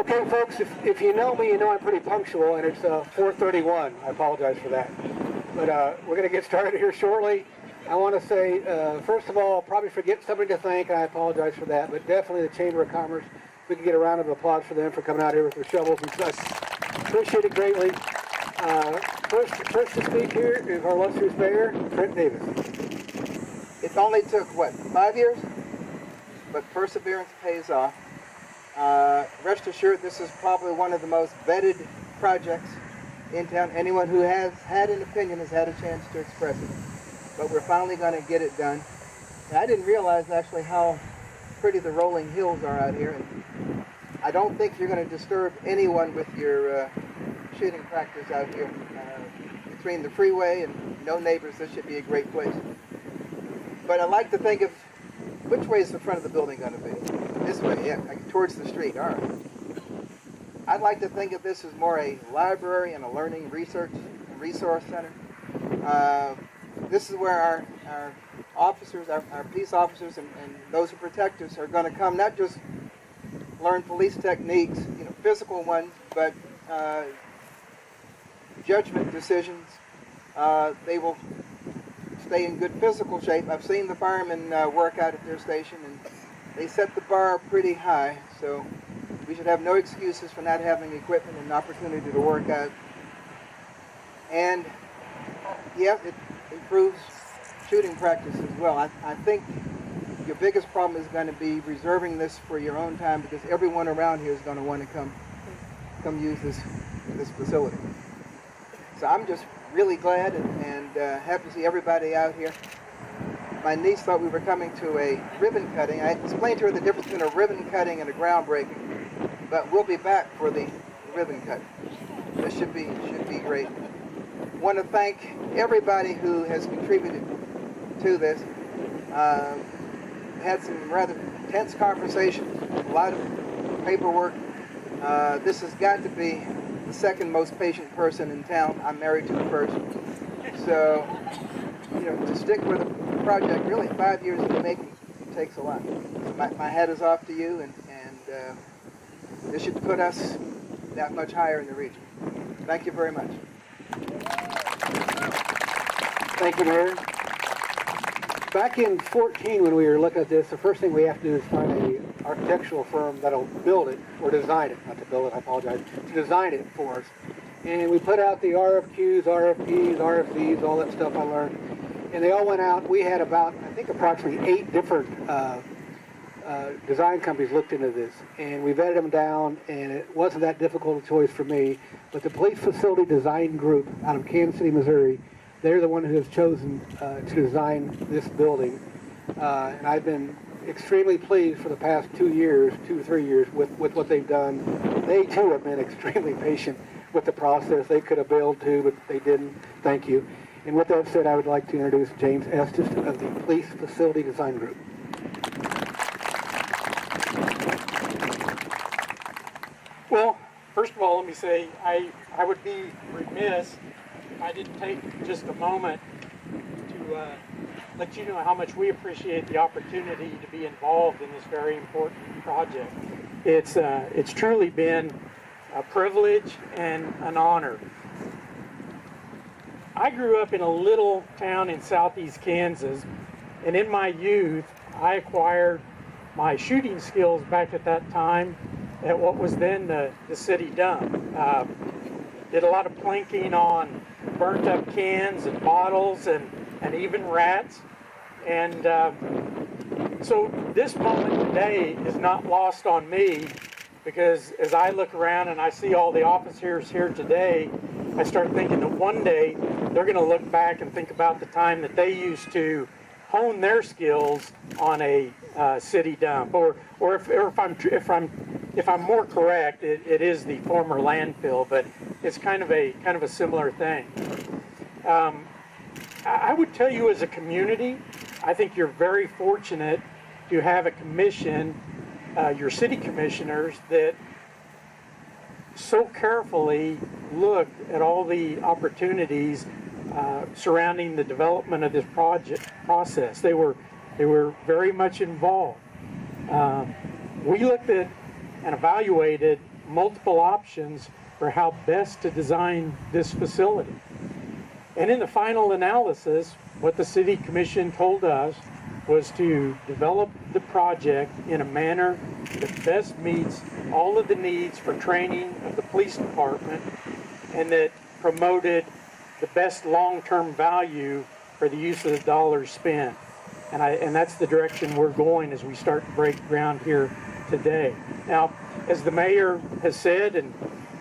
Okay, folks, if you know me, you know I'm pretty punctual, and it's 4:31. I apologize for that. But we're going to get started here shortly. I want to say, first of all, I'll probably forget somebody to thank, and I apologize for that, but definitely the Chamber of Commerce. We can get a round of applause for them for coming out here with their shovels and such. Appreciate it greatly. First to speak here is our illustrious mayor, Trent Davis. It only took, what, 5 years? But perseverance pays off. Rest assured, this is probably one of the most vetted projects in town. Anyone who has had an opinion has had a chance to express it. But we're finally going to get it done. And I didn't realize actually how pretty the rolling hills are out here. And I don't think you're going to disturb anyone with your shooting practice out here. Between the freeway and no neighbors, this should be a great place. But I like to think of, which way is the front of the building going to be? This way, yeah, towards the street, all right. I'd like to think of this as more a library and a learning research and resource center. This is where our officers, our peace officers and those who protect us are going to come, not just learn police techniques, physical ones, but judgment decisions. They will stay in good physical shape. I've seen the firemen work out at their station, and they set the bar pretty high, so we should have no excuses for not having equipment and opportunity to work out. And yeah, it improves shooting practice as well. I think your biggest problem is going to be reserving this for your own time, because everyone around here is going to want to come use this facility. So I'm just really glad and happy to see everybody out here. My niece thought we were coming to a ribbon cutting. I explained to her the difference between a ribbon cutting and a groundbreaking, but we'll be back for the ribbon cutting. This should be great. I want to thank everybody who has contributed to this. Had some rather tense conversations, a lot of paperwork. This has got to be the second most patient person in town. I'm married to the first. So, to stick with a project, really 5 years in the making, takes a lot. So my hat is off to you, and this should put us that much higher in the region. Thank you very much. Thank you, Mayor. Back in 2014, when we were looking at this, the first thing we have to do is find an architectural firm that'll build it, or design it, not to build it, I apologize, to design it for us. And we put out the RFQs, RFPs, RFCs, all that stuff I learned. And they all went out. We had about, I think, approximately 8 different design companies looked into this. And we vetted them down, and it wasn't that difficult a choice for me. But the Police Facility Design Group out of Kansas City, Missouri, they're the one who has chosen to design this building. And I've been extremely pleased for the past 2 or 3 years with what they've done. They, too, have been extremely patient with the process. They could have bailed, too, but they didn't. Thank you. And with that said, I would like to introduce James Estes of the Police Facility Design Group. Well, first of all, let me say I would be remiss if I didn't take just a moment to let you know how much we appreciate the opportunity to be involved in this very important project. It's truly been a privilege and an honor. I grew up in a little town in southeast Kansas, and in my youth, I acquired my shooting skills back at that time at what was then the city dump. Did a lot of planking on burnt up cans and bottles and even rats. And so this moment today is not lost on me, because as I look around and I see all the officers here today, I start thinking that one day they're going to look back and think about the time that they used to hone their skills on a city dump, or if I'm more correct, it is the former landfill, but it's kind of a similar thing. I would tell you, as a community, I think you're very fortunate to have a commission, your city commissioners, that so carefully looked at all the opportunities surrounding the development of this process. They were very much involved. We looked at and evaluated multiple options for how best to design this facility. And in the final analysis, what the City Commission told us was to develop the project in a manner that best meets all of the needs for training of the police department and that promoted the best long-term value for the use of the dollars spent. And that's the direction we're going as we start to break ground here today. Now, as the mayor has said, and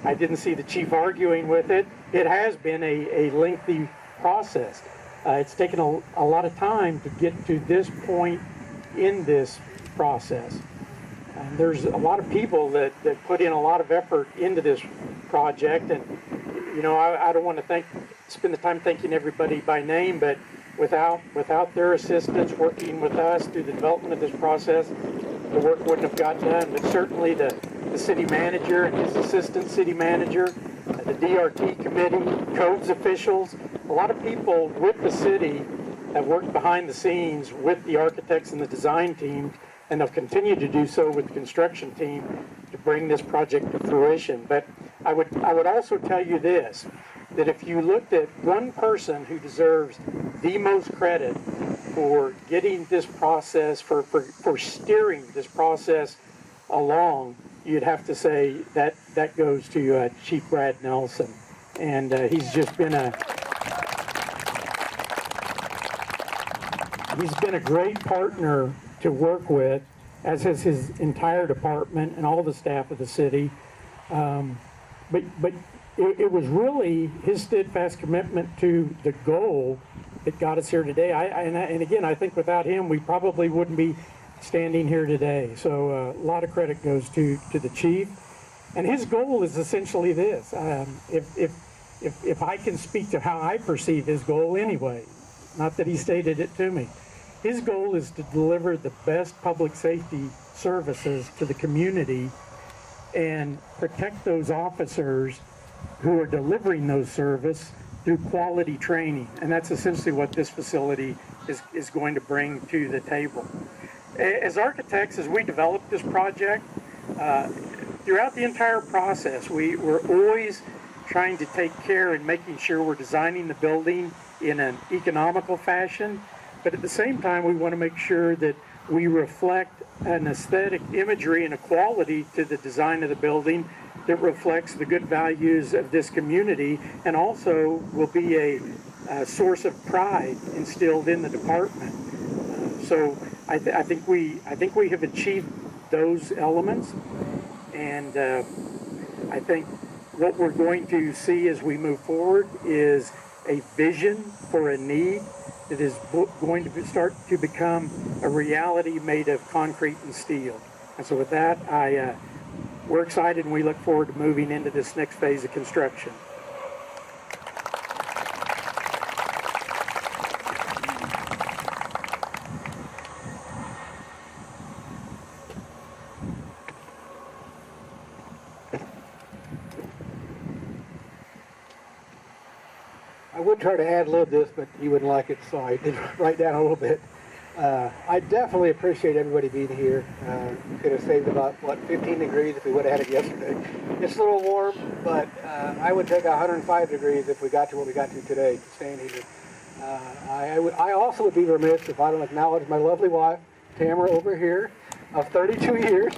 I didn't see the chief arguing with it, it has been a lengthy process. It's taken a lot of time to get to this point in this process. And there's a lot of people that put in a lot of effort into this project, and you know, I don't want to spend the time thanking everybody by name, but without their assistance working with us through the development of this process, the work wouldn't have got done. But certainly the city manager and his assistant city manager, the DRT committee, codes officials, a lot of people with the city have worked behind the scenes with the architects and the design team, and they'll continue to do so with the construction team to bring this project to fruition. But I would also tell you this, that if you looked at one person who deserves the most credit for getting this process, for steering this process along, you'd have to say that goes to Chief Brad Nelson. And he's been a great partner to work with, as has his entire department and all the staff of the city. But it was really his steadfast commitment to the goal that got us here today. And again, I think without him, we probably wouldn't be standing here today. So a lot of credit goes to the chief. And his goal is essentially this. If I can speak to how I perceive his goal anyway, not that he stated it to me, his goal is to deliver the best public safety services to the community and protect those officers who are delivering those services through quality training. And that's essentially what this facility is going to bring to the table. As architects, as we developed this project, throughout the entire process, we're always trying to take care and making sure we're designing the building in an economical fashion, but at the same time, we want to make sure that we reflect an aesthetic imagery and a quality to the design of the building that reflects the good values of this community, and also will be a source of pride instilled in the department. So I think we have achieved those elements, and I think what we're going to see as we move forward is a vision for a need that is going to start to become a reality made of concrete and steel. And so with that, we're excited, and we look forward to moving into this next phase of construction. I would try to ad lib this, but you wouldn't like it, so I did write down a little bit. I definitely appreciate everybody being here. We could have saved about, 15 degrees if we would have had it yesterday. It's a little warm, but I would take 105 degrees if we got to what we got to today, staying here. I also would be remiss if I don't acknowledge my lovely wife, Tamara, over here, of 32 years.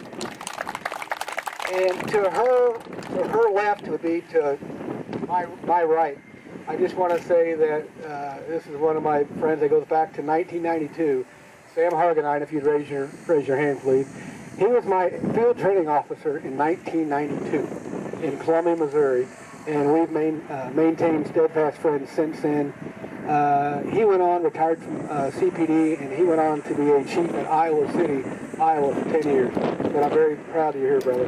And to her left would be to my right. I just want to say that this is one of my friends that goes back to 1992, Sam Hargenine, if you'd raise your hand, please. He was my field training officer in 1992 in Columbia, Missouri, and we've maintained steadfast friends since then. He went on, retired from CPD, and he went on to be a chief at Iowa City, Iowa for 10 years. But I'm very proud of you here, brother.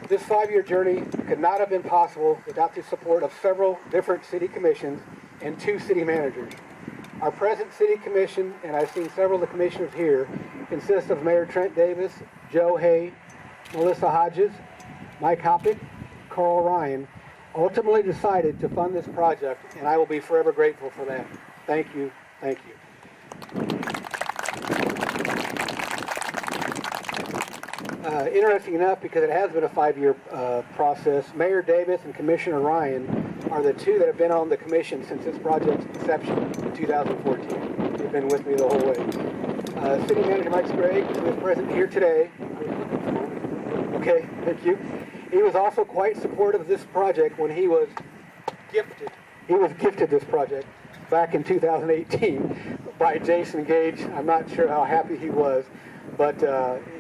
This 5-year journey could not have been possible without the support of several different city commissions and 2 city managers. Our present city commission, and I've seen several of the commissioners here, consists of Mayor Trent Davis, Joe Hay, Melissa Hodges, Mike Hoppick, Carl Ryan, ultimately decided to fund this project, and I will be forever grateful for that. Thank you. Thank you. Interesting enough, because it has been a 5-year process, Mayor Davis and Commissioner Ryan are the two that have been on the commission since this project's inception in 2014. They've been with me the whole way. City Manager Mike Sprague, who is present here today. Okay, thank you. He was also quite supportive of this project when he was gifted. He was gifted this project back in 2018 by Jason Gage. I'm not sure how happy he was, but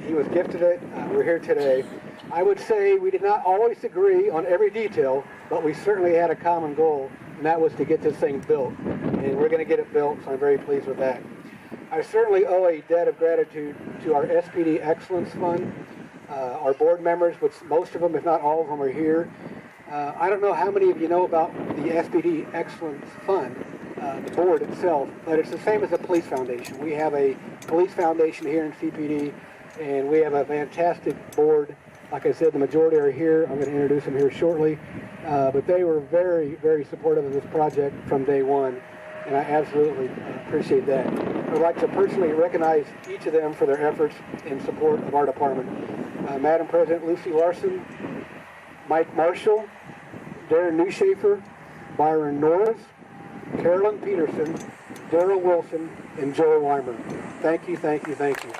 he was gifted it. We're here today. I would say we did not always agree on every detail, but we certainly had a common goal, and that was to get this thing built. And we're going to get it built, so I'm very pleased with that. I certainly owe a debt of gratitude to our SPD Excellence Fund, our board members, which most of them, if not all of them, are here. I don't know how many of you know about the SPD Excellence Fund, the board itself, but it's the same as the Police Foundation. We have a Police Foundation here in CPD, and we have a fantastic board. Like I said, the majority are here. I'm going to introduce them here shortly. But they were very, very supportive of this project from day one, and I absolutely appreciate that. I'd like to personally recognize each of them for their efforts in support of our department. Madam President Lucy Larson, Mike Marshall, Darren Newshafer, Byron Norris, Carolyn Peterson, Daryl Wilson, and Joel Weimer. Thank you, thank you, thank you.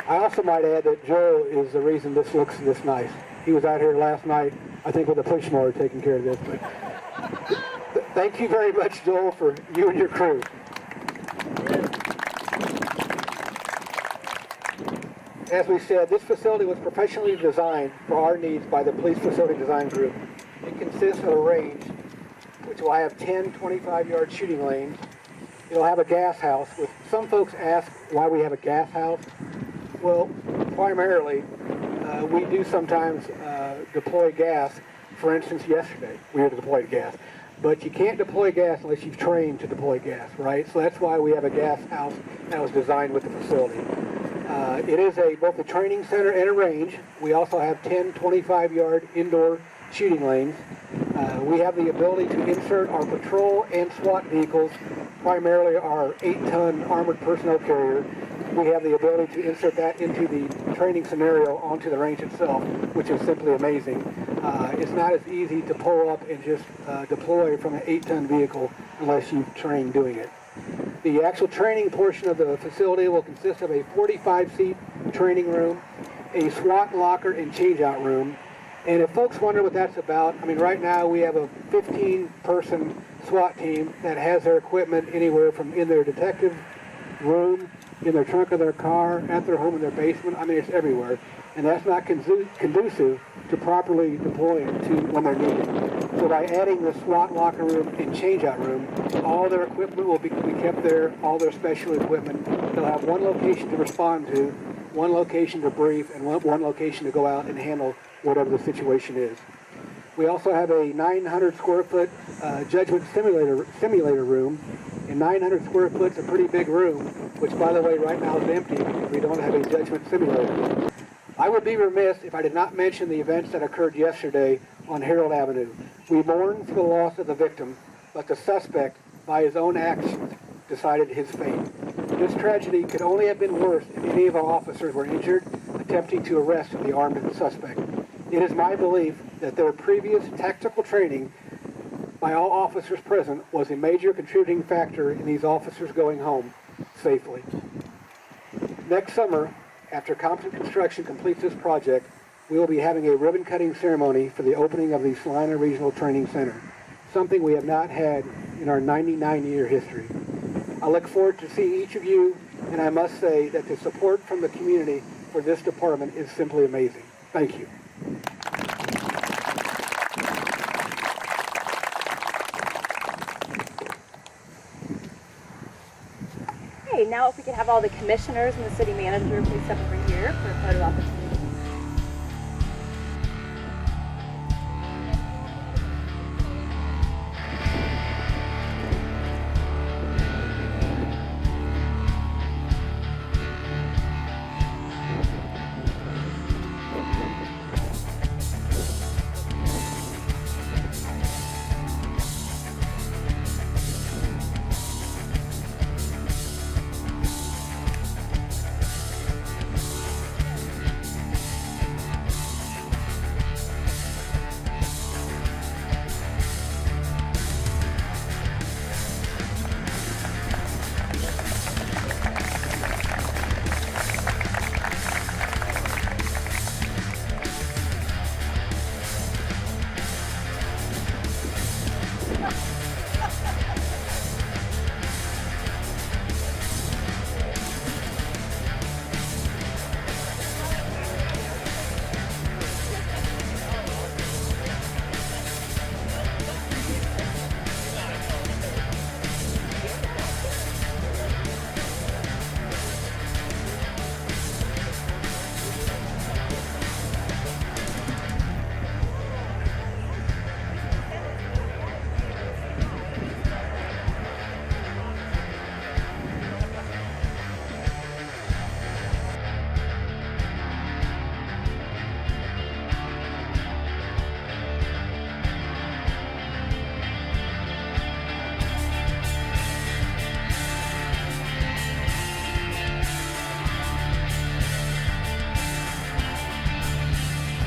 I also might add that Joel is the reason this looks this nice. He was out here last night, I think with a push mower taking care of this. But thank you very much, Joel, for you and your crew. As we said, this facility was professionally designed for our needs by the Police Facility Design Group. It consists of a range, which will have 10 25-yard shooting lanes. It'll have a gas house, which some folks ask why we have a gas house. Well, primarily, we do sometimes deploy gas. For instance, yesterday, we had to deploy gas. But you can't deploy gas unless you've trained to deploy gas, right? So that's why we have a gas house that was designed with the facility. It is both a training center and a range. We also have 10 25-yard indoor shooting lanes. We have the ability to insert our patrol and SWAT vehicles, primarily our 8-ton armored personnel carrier. We have the ability to insert that into the training scenario onto the range itself, which is simply amazing. It's not as easy to pull up and just deploy from an 8-ton vehicle unless you've trained doing it. The actual training portion of the facility will consist of a 45-seat training room, a SWAT locker and changeout room. And if folks wonder what that's about, I mean, right now we have a 15-person SWAT team that has their equipment anywhere from in their detective room, in their trunk of their car, at their home, in their basement. I mean, it's everywhere. And that's not conducive to properly deploying to when they're needed. So by adding the SWAT locker room and changeout room, all their equipment will be kept there, all their special equipment. They'll have one location to respond to, one location to brief, and one location to go out and handle whatever the situation is. We also have a 900 square foot judgment simulator room. And 900 square foot is a pretty big room, which by the way right now is empty because we don't have a judgment simulator. I would be remiss if I did not mention the events that occurred yesterday on Harold Avenue. We mourn for the loss of the victim, but the suspect, by his own actions, decided his fate. This tragedy could only have been worse if any of our officers were injured attempting to arrest the armed suspect. It is my belief that their previous tactical training by all officers present was a major contributing factor in these officers going home safely. Next summer, after Competent Construction completes this project, we will be having a ribbon-cutting ceremony for the opening of the Salina Regional Training Center, something we have not had in our 99-year history. I look forward to seeing each of you, and I must say that the support from the community for this department is simply amazing. Thank you. Okay, now if we could have all the commissioners and the city manager please step over here for a photo opportunity.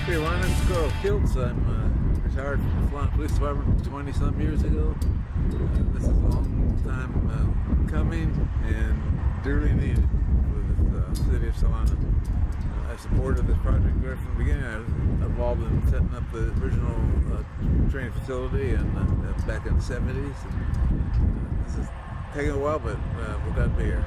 Okay, my name is Carl Kiltz. I'm retired from the Salina Police Department 20-some years ago. This is a long time coming and dearly needed for the city of Salina. I supported this project right from the beginning. I was involved in setting up the original training facility and back in the 70s. And, this is taking a while, but we're glad to be here.